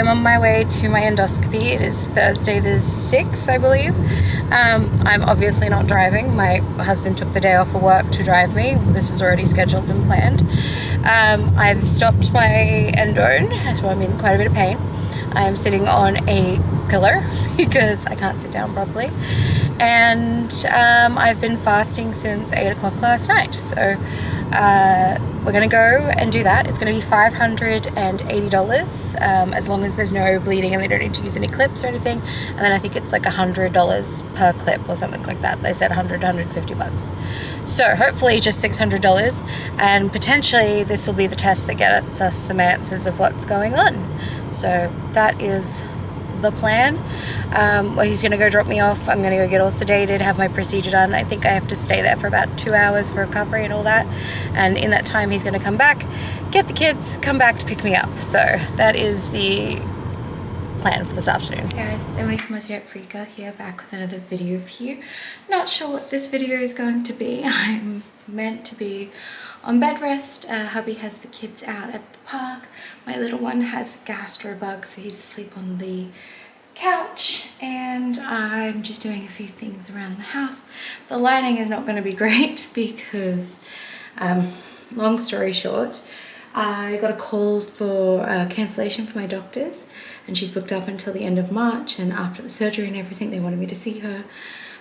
I'm on my way to my endoscopy. It is Thursday the 6th, I believe. I'm obviously not driving. My husband took the day off of work to drive me. This was already scheduled and planned. I've stopped my endone, so I'm in quite a bit of pain. I'm sitting on a pillar because I can't sit down properly. And I've been fasting since 8 o'clock last night. So we're going to go and do that. It's going to be $580 as long as there's no bleeding and they don't need to use any clips or anything. And then I think it's like $100 per clip or something like that. They said 150 bucks. So hopefully just $600, and potentially this will be the test that gets us some answers of what's going on. So that is the plan. Well, he's going to go drop me off. I'm going to go get all sedated, have my procedure done. I think I have to stay there for about 2 hours for recovery and all that. And in that time, he's going to come back, get the kids, come back to pick me up. So that is the plan for this afternoon. Hey guys, it's Emily from Aussie Freaker here, back with another video for you. Not sure what this video is going to be. I'm meant to be on bed rest. Hubby has the kids out at the park. My little one has gastro bugs, so he's asleep on the couch, and I'm just doing a few things around the house. The lighting is not going to be great because, long story short, I got a call for cancellation for my doctors, and she's booked up until the end of March, and after the surgery and everything they wanted me to see her,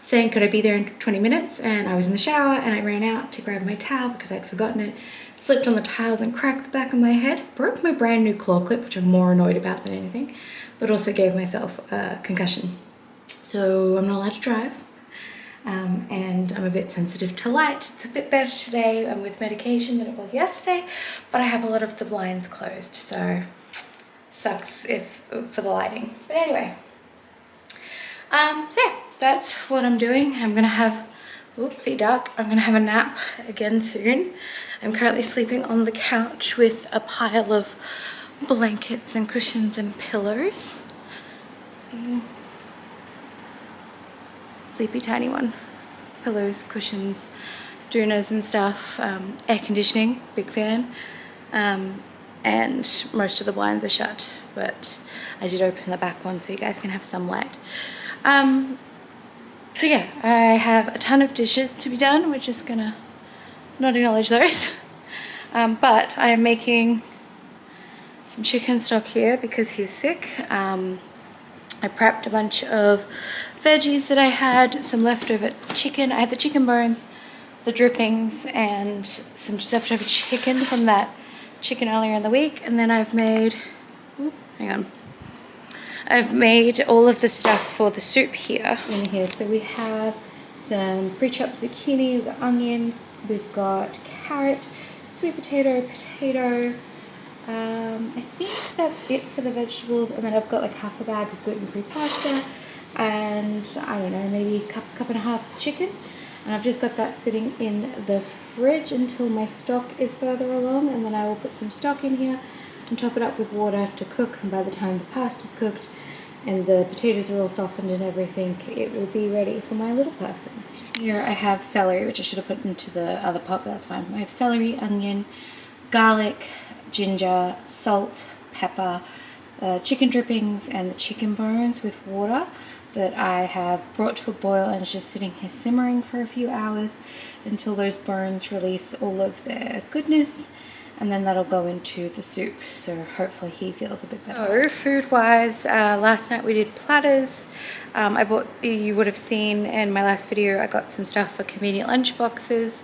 saying could I be there in 20 minutes, and I was in the shower and I ran out to grab my towel because I'd forgotten it, slipped on the tiles and cracked the back of my head, broke my brand new claw clip, which I'm more annoyed about than anything, but also gave myself a concussion. So I'm not allowed to drive, and I'm a bit sensitive to light. It's a bit better today and with medication than it was yesterday, but I have a lot of the blinds closed, so sucks if for the lighting. But anyway, so yeah, that's what I'm doing. I'm gonna have, oopsie duck, I'm gonna have a nap again soon. I'm currently sleeping on the couch with a pile of blankets and cushions and pillows. Sleepy tiny one. Pillows, cushions, doonas and stuff, air conditioning, big fan. And most of the blinds are shut, but I did open the back one so you guys can have some light. So yeah, I have a ton of dishes to be done. We're just gonna not acknowledge those. But I am making some chicken stock here because he's sick. I prepped a bunch of veggies that I had, some leftover chicken. I had the chicken bones, the drippings, and some leftover chicken from that chicken earlier in the week. And then I've made, I've made all of the stuff for the soup here. In here, so we have some pre-chopped zucchini, we've got onion, we've got carrot, sweet potato, I think that's it for the vegetables, and then I've got like half a bag of gluten-free pasta, and I don't know, maybe a cup and a half of chicken. And I've just got that sitting in the fridge until my stock is further along, and then I will put some stock in here and top it up with water to cook, and by the time the pasta's cooked and the potatoes are all softened and everything, it will be ready for my little person. Here I have celery, which I should have put into the other pot, but that's fine. I have celery, onion, garlic, ginger, salt, pepper, chicken drippings, and the chicken bones with water that I have brought to a boil, and it's just sitting here simmering for a few hours until those bones release all of their goodness, and then that'll go into the soup, so hopefully he feels a bit better. So food wise, last night we did platters. I bought, you would have seen in my last video, I got some stuff for convenient lunch boxes,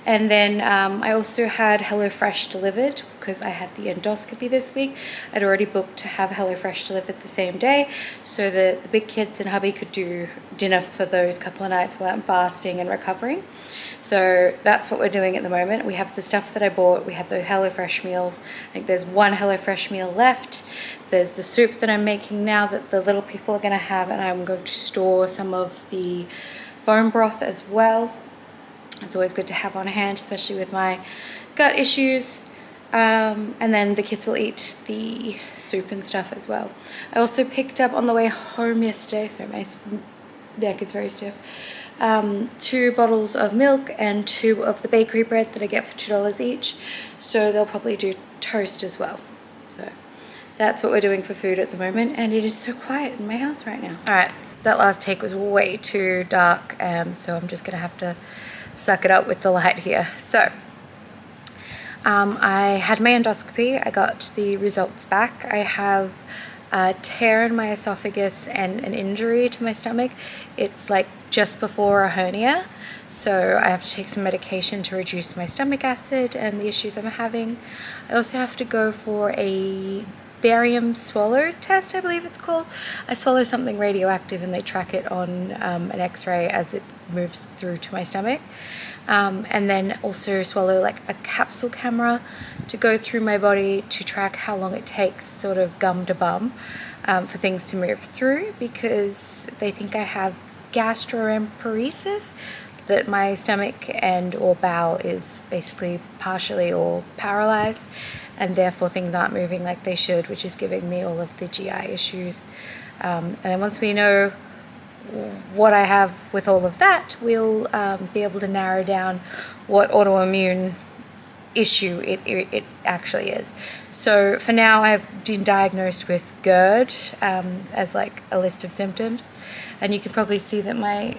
and then I also had HelloFresh delivered because I had the endoscopy this week. I'd already booked to have HelloFresh delivered the same day so that the big kids and hubby could do dinner for those couple of nights while I'm fasting and recovering. So that's what we're doing at the moment. We have the stuff that I bought. We have the HelloFresh meals. I think there's one HelloFresh meal left. There's the soup that I'm making now that the little people are going to have, and I'm going to store some of the bone broth as well. It's always good to have on hand, especially with my gut issues. And then the kids will eat the soup and stuff as well. I also picked up on the way home yesterday, sorry my neck is very stiff, 2 bottles of milk and 2 of the bakery bread that I get for $2 each. So they'll probably do toast as well. So that's what we're doing for food at the moment, and it is so quiet in my house right now. All right, that last take was way too dark, so I'm just gonna have to suck it up with the light here. So I had my endoscopy. I got the results back. I have a tear in my esophagus and an injury to my stomach. It's like just before a hernia, so I have to take some medication to reduce my stomach acid and the issues I'm having. I also have to go for a barium swallow test, I believe it's called. I swallow something radioactive and they track it on an x-ray as it moves through to my stomach. And then also swallow like a capsule camera to go through my body to track how long it takes, sort of gum to bum, for things to move through, because they think I have gastroparesis, that my stomach and or bowel is basically partially or paralyzed, and therefore things aren't moving like they should, which is giving me all of the GI issues. And then once we know what I have with all of that, we'll be able to narrow down what autoimmune issue it actually is. So for now, I've been diagnosed with GERD as like a list of symptoms, and you can probably see that my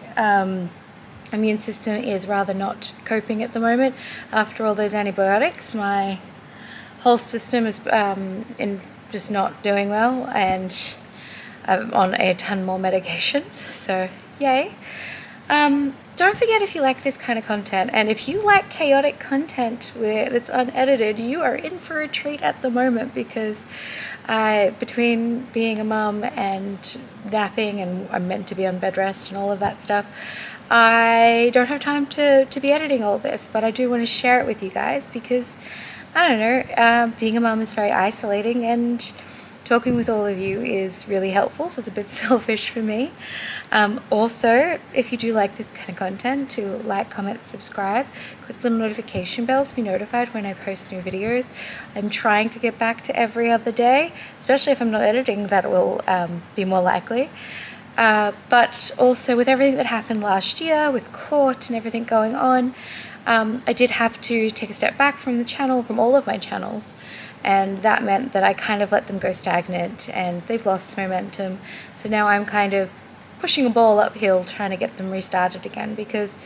immune system is rather not coping at the moment. After all those antibiotics, my whole system is just not doing well, and I'm on a ton more medications, so yay. Don't forget, if you like this kind of content, and if you like chaotic content that's unedited, you are in for a treat at the moment, because between being a mum and napping, and I'm meant to be on bed rest and all of that stuff, I don't have time to be editing all this, but I do want to share it with you guys, because I don't know, being a mum is very isolating, and talking with all of you is really helpful, so it's a bit selfish for me. Also, if you do like this kind of content, to like, comment, subscribe, click the notification bell to be notified when I post new videos. I'm trying to get back to every other day, especially if I'm not editing, that will be more likely. But also with everything that happened last year with court and everything going on, I did have to take a step back from the channel, from all of my channels, and that meant that I kind of let them go stagnant, and they've lost momentum. So now I'm kind of pushing a ball uphill, trying to get them restarted again, because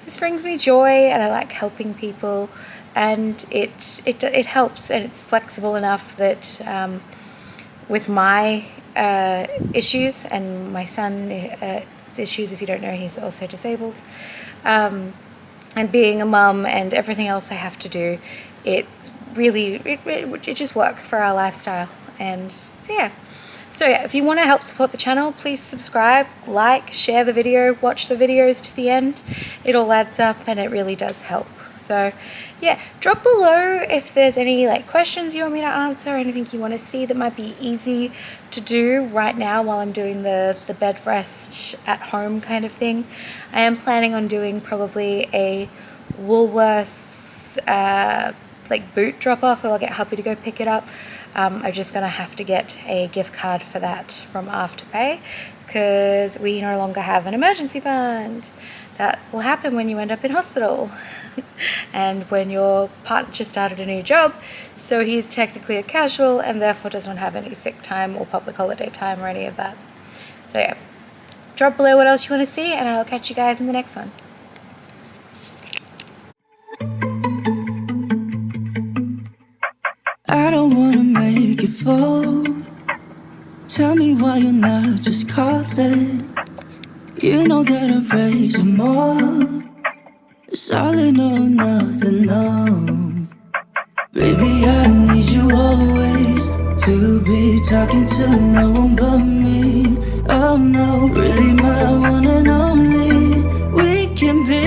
this brings me joy, and I like helping people, and it helps, and it's flexible enough that with my issues and my son's issues, if you don't know, he's also disabled, and being a mum and everything else I have to do, it's really, it just works for our lifestyle. And so yeah, if you want to help support the channel, please subscribe, like, share the video, watch the videos to the end. It all adds up, and it really does help. So yeah, drop below if there's any like questions you want me to answer, anything you want to see that might be easy to do right now while I'm doing the bed rest at home kind of thing. I am planning on doing probably a Woolworths like boot drop off, or I'll get Hubby to go pick it up. I'm just gonna have to get a gift card for that from Afterpay, because we no longer have an emergency fund. That will happen when you end up in hospital and when your partner just started a new job, so he's technically a casual and therefore doesn't have any sick time or public holiday time or any of that. So yeah, drop below what else you want to see, and I'll catch you guys in the next one. I don't wanna make it fold. Tell me why you're not just calling. You know that I'm raising more. It's all in or nothing, no. Baby, I need you always to be talking to no one but me. Oh no, really my one and only. We can be.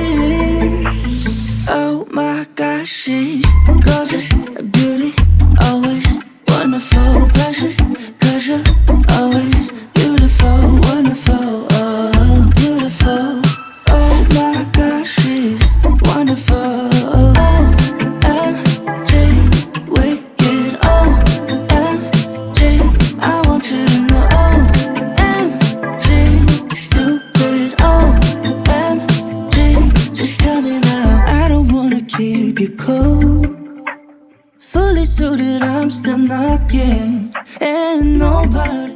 Oh my gosh, she's gorgeous, a beauty, always wonderful, precious, 'cause you're always beautiful, wonderful, oh, beautiful. Oh my gosh, she's wonderful. OMG, wicked, OMG, I want you to know. OMG, stupid, OMG, just tell me now. I don't wanna keep you cold. Fully suited, I'm still knocking. and nobody